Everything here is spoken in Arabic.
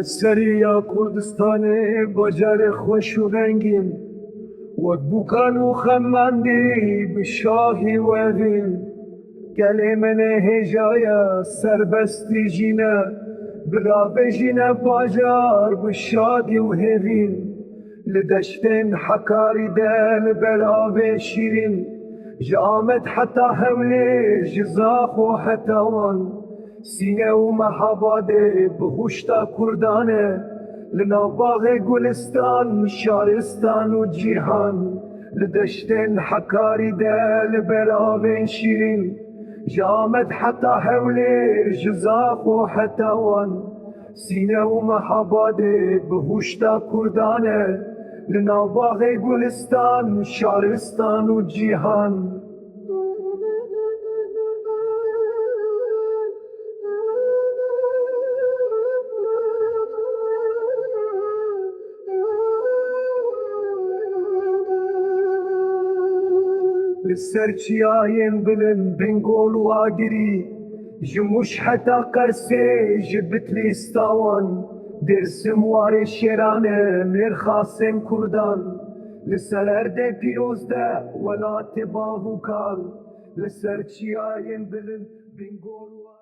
لسریا کردستان بجر خوش و رنگین و بوکان و خماندی بشاهی وین گلی من هجایا سربستی جینا برا جینا باجار بشادی و هفین لدشتن حکاری دل براوی شیرین جامد حتى حملي جزاخ وحتى وان سینه و محباده بهوشتا کردانه لنا باغ گلستان شارستان و جیهان لدشتن حکاری دل براوین شیرین جامد حتى حولي جزاخ و حتى وان سینه و محباده بهوشتا کردانه لنا باغ گلستان شارستان و جیهان للسرچياين بلن بنقول واقري جموش حتى قرسي جبت لي استوان درس مواري شيرانه مير خاصم كردان لسر دي بيروز ده ولا تباهو كان للسرچياين بلن بنقول واقري